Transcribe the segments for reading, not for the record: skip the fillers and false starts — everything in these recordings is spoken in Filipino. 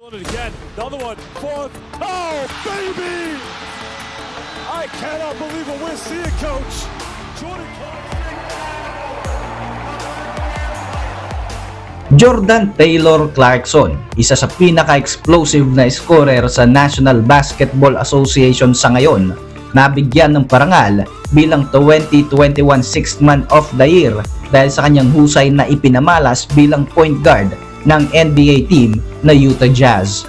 Again, another one, fourth. Oh, baby! I cannot believe what we're seeing, Coach. Jordan Jordan Taylor Clarkson, isa sa pinaka-explosive na scorer sa National Basketball Association sa ngayon, nabigyan ng parangal bilang 2021 Sixth Man of the Year dahil sa kanyang husay na ipinamalas bilang point guard ng NBA team na Utah Jazz.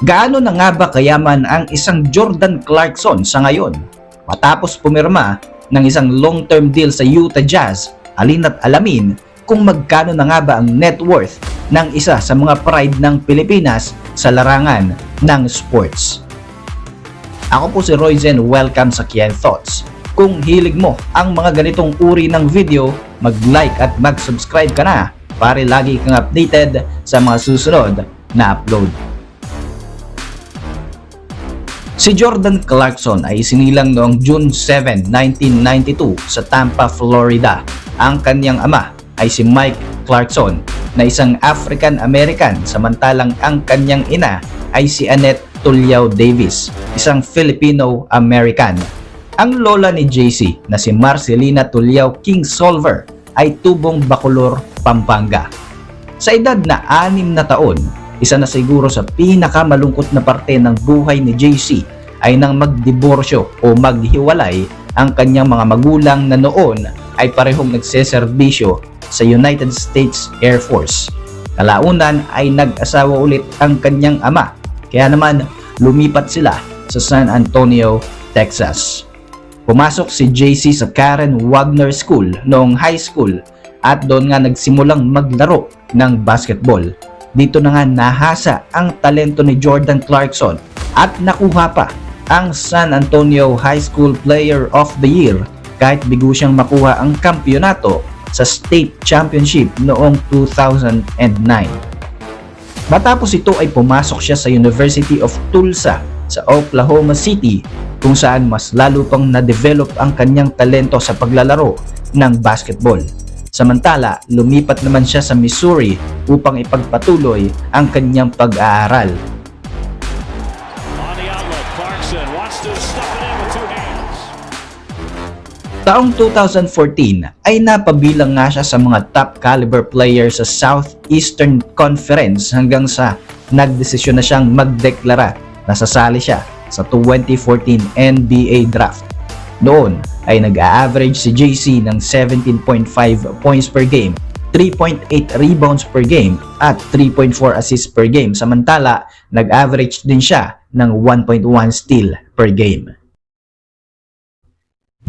Gaano na nga ba kayaman ang isang Jordan Clarkson sa ngayon? Matapos pumirma ng isang long-term deal sa Utah Jazz, halina't alamin kung magkano na nga ba ang net worth ng isa sa mga pride ng Pilipinas sa larangan ng sports. Ako po si Roy Zen, welcome sa Kian Thoughts. Kung hilig mo ang mga ganitong uri ng video, mag-like at mag-subscribe ka na para lagi kang updated sa mga susunod na upload. Si Jordan Clarkson ay sinilang noong June 7, 1992 sa Tampa, Florida. Ang kanyang ama ay si Mike Clarkson na isang African-American, samantalang ang kanyang ina ay si Annette Tulyao Davis, isang Filipino-American. Ang lola ni JC na si Marcelina Tulyao Kingsolver ay tubong Bacolor, Pampanga. Sa edad na 6 na taon, isa na siguro sa pinakamalungkot na parte ng buhay ni JC ay nang magdiborsyo o maghiwalay ang kanyang mga magulang na noon ay parehong nagseserbisyo sa United States Air Force. Kalaunan ay nag-asawa ulit ang kanyang ama, kaya naman lumipat sila sa San Antonio, Texas. Pumasok si JC sa Karen Wagner School noong high school at doon nga nagsimulang maglaro ng basketball. Dito na nga nahasa ang talento ni Jordan Clarkson at nakuha pa ang San Antonio High School Player of the Year kahit bigo siyang makuha ang kampyonato sa state championship noong 2009. Matapos ito ay pumasok siya sa University of Tulsa sa Oklahoma City kung saan mas lalo pang na-develop ang kanyang talento sa paglalaro ng basketball. Samantala, lumipat naman siya sa Missouri upang ipagpatuloy ang kanyang pag-aaral. Taong 2014 ay napabilang nga siya sa mga top caliber player sa Southeastern Conference hanggang sa nagdesisyon na siyang magdeklara na sasali siya sa 2014 NBA Draft. Noon ay nag-a-average si JC ng 17.5 points per game, 3.8 rebounds per game at 3.4 assists per game, samantala nag-average din siya ng 1.1 steal per game.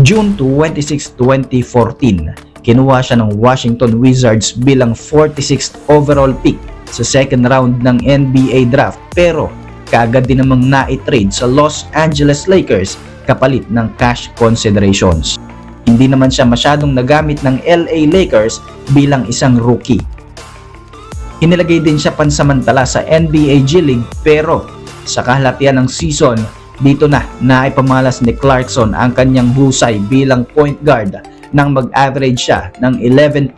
June 26, 2014, kinuha siya ng Washington Wizards bilang 46th overall pick sa second round ng NBA Draft, pero kaagad din namang na-trade sa Los Angeles Lakers kapalit ng cash considerations. Hindi naman siya masyadong nagamit ng LA Lakers bilang isang rookie. Inilagay din siya pansamantala sa NBA G League, pero sa kahalatian ng season, dito na naipamalas ni Clarkson ang kanyang husay bilang point guard nang mag-average siya ng 11.9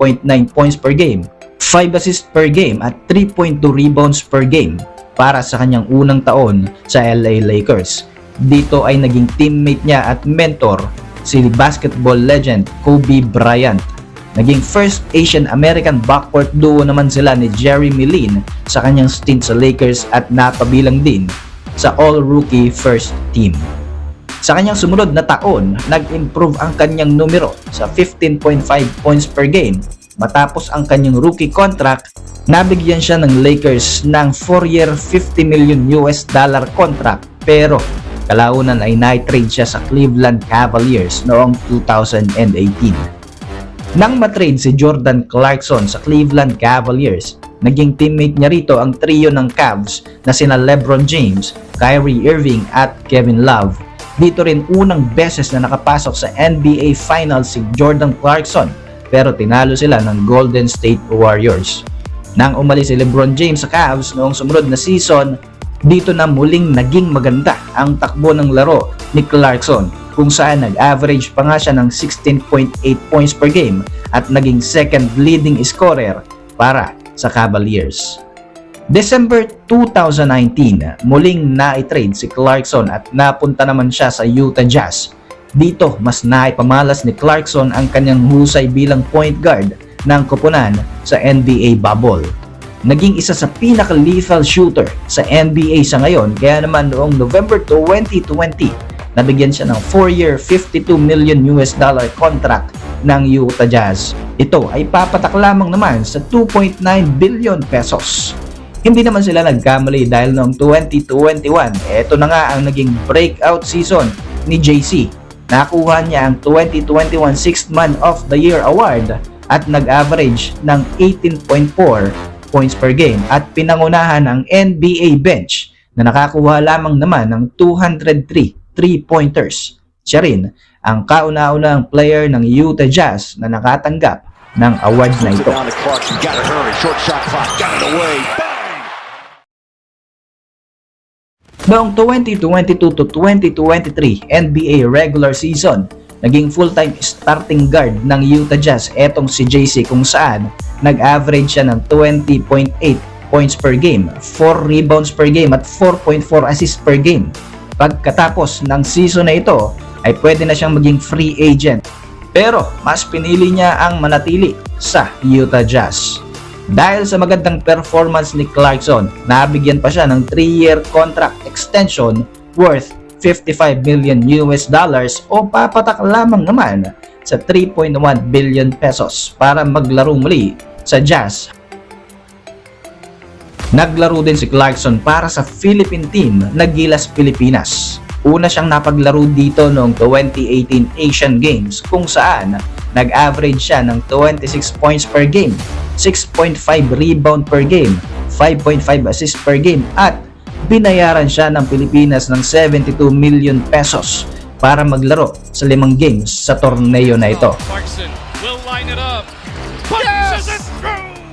points per game, 5 assists per game at 3.2 rebounds per game para sa kanyang unang taon sa LA Lakers. Dito ay naging teammate niya at mentor si basketball legend Kobe Bryant. Naging first Asian American backcourt duo naman sila ni Jeremy Lin sa kanyang stint sa Lakers at napabilang din sa All-Rookie First Team. Sa kanyang sumunod na taon, nag-improve ang kanyang numero sa 15.5 points per game. Matapos ang kanyang rookie contract, nabigyan siya ng Lakers ng 4-year $50 million contract, pero kalaunan ay na-trade siya sa Cleveland Cavaliers noong 2018. Nang matrade si Jordan Clarkson sa Cleveland Cavaliers, naging teammate niya rito ang trio ng Cavs na sina LeBron James, Kyrie Irving at Kevin Love. Dito rin unang beses na nakapasok sa NBA Finals si Jordan Clarkson, pero tinalo sila ng Golden State Warriors. Nang umalis si LeBron James sa Cavs noong sumunod na season, dito na muling naging maganda ang takbo ng laro ni Clarkson, kung saan nag-average pa nga siya ng 16.8 points per game at naging second leading scorer para sa Cavaliers. December 2019, muling na-trade si Clarkson at napunta naman siya sa Utah Jazz. Dito, mas naipamalas ni Clarkson ang kanyang husay bilang point guard ng koponan sa NBA bubble. Naging isa sa pinaka-lethal shooter sa NBA sa ngayon, kaya naman noong November 2020, nabigyan siya ng 4-year $52 million contract ng Utah Jazz. Ito ay papatak lamang naman sa 2.9 billion pesos. Hindi naman sila nagkamali dahil noong 2021, ito na nga ang naging breakout season ni JC. Nakuha niya ang 2021 Sixth Man of the Year award at nag-average ng 18.4 points per game at pinangunahan ang NBA bench na nakakuha lamang naman ng 203 3-pointers. Siya rin ang kauna-unang player ng Utah Jazz na nakatanggap ng award na ito. Noong 2022 to 2023 NBA regular season, naging full-time starting guard ng Utah Jazz etong si JC kung saan nag-average siya ng 20.8 points per game, 4 rebounds per game at 4.4 assists per game. Pagkatapos ng season na ito ay pwede na siyang maging free agent. Pero mas pinili niya ang manatili sa Utah Jazz. Dahil sa magandang performance ni Clarkson, nabigyan pa siya ng 3-year contract extension worth $55 million o papatak lamang naman sa 3.1 billion pesos para maglaro muli sa Jazz. Naglaro din si Clarkson para sa Philippine team na Gilas Pilipinas. Una siyang napaglaro dito noong 2018 Asian Games kung saan nag-average siya ng 26 points per game, 6.5 rebound per game, 5.5 assist per game at binayaran siya ng Pilipinas ng 72 million pesos para maglaro sa 5 games sa torneo na ito.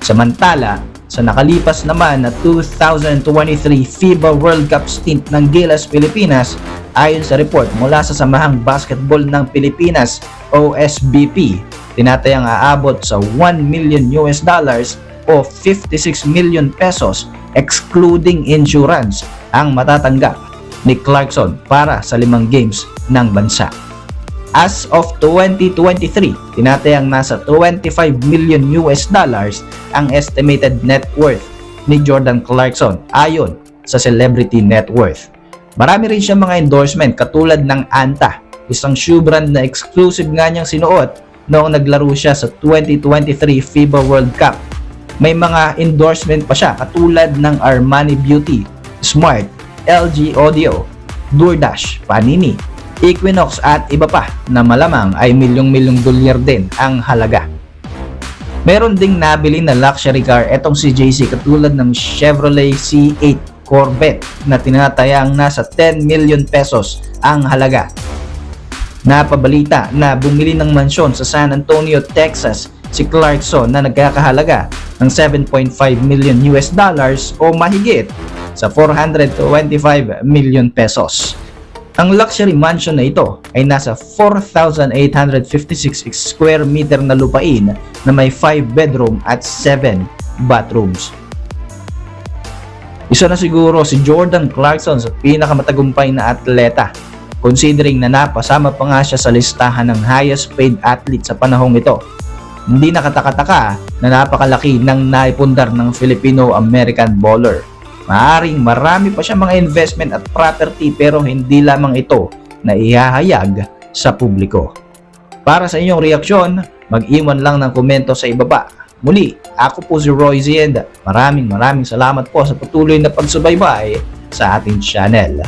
Samantala, sa nakalipas naman na 2023 FIBA World Cup stint ng Gilas Pilipinas, ayon sa report mula sa Samahang Basketball ng Pilipinas OSBP, tinatayang aabot sa $1 million o 56 million pesos excluding insurance ang matatanggap ni Clarkson para sa 5 games ng bansa. As of 2023, tinatayang nasa $25 million ang estimated net worth ni Jordan Clarkson ayon sa Celebrity Net Worth. Marami rin siyang mga endorsement katulad ng Anta, isang shoe brand na exclusive nga niyang sinuot noong naglaro siya sa 2023 FIBA World Cup. May mga endorsement pa siya katulad ng Armani Beauty, Smart, LG Audio, DoorDash, Panini, Equinox at iba pa na malamang ay milyong-milyong dolyar din ang halaga. Meron ding nabili na luxury car etong si JC katulad ng Chevrolet C8 Corvette na tinatayang nasa 10 million pesos ang halaga. Napabalita na bumili ng mansyon sa San Antonio, Texas si Clarkson na nagkakahalaga ng $7.5 million o mahigit sa 425 million pesos. Ang luxury mansion na ito ay nasa 4,856 square meter na lupain na may 5 bedroom at 7 bathrooms. Isa na siguro si Jordan Clarkson sa pinakamatagumpay na atleta, considering na napasama pa nga siya sa listahan ng highest paid athlete sa panahong ito. Hindi nakataka-taka na napakalaki ng naipundar ng Filipino-American baller. Maaring marami pa siya mga investment at property pero hindi lamang ito na ihahayag sa publiko. Para sa inyong reaksyon, mag-iwan lang ng komento sa ibaba. Muli, ako po si Roy Z and maraming salamat po sa patuloy na pagsubaybay sa ating channel.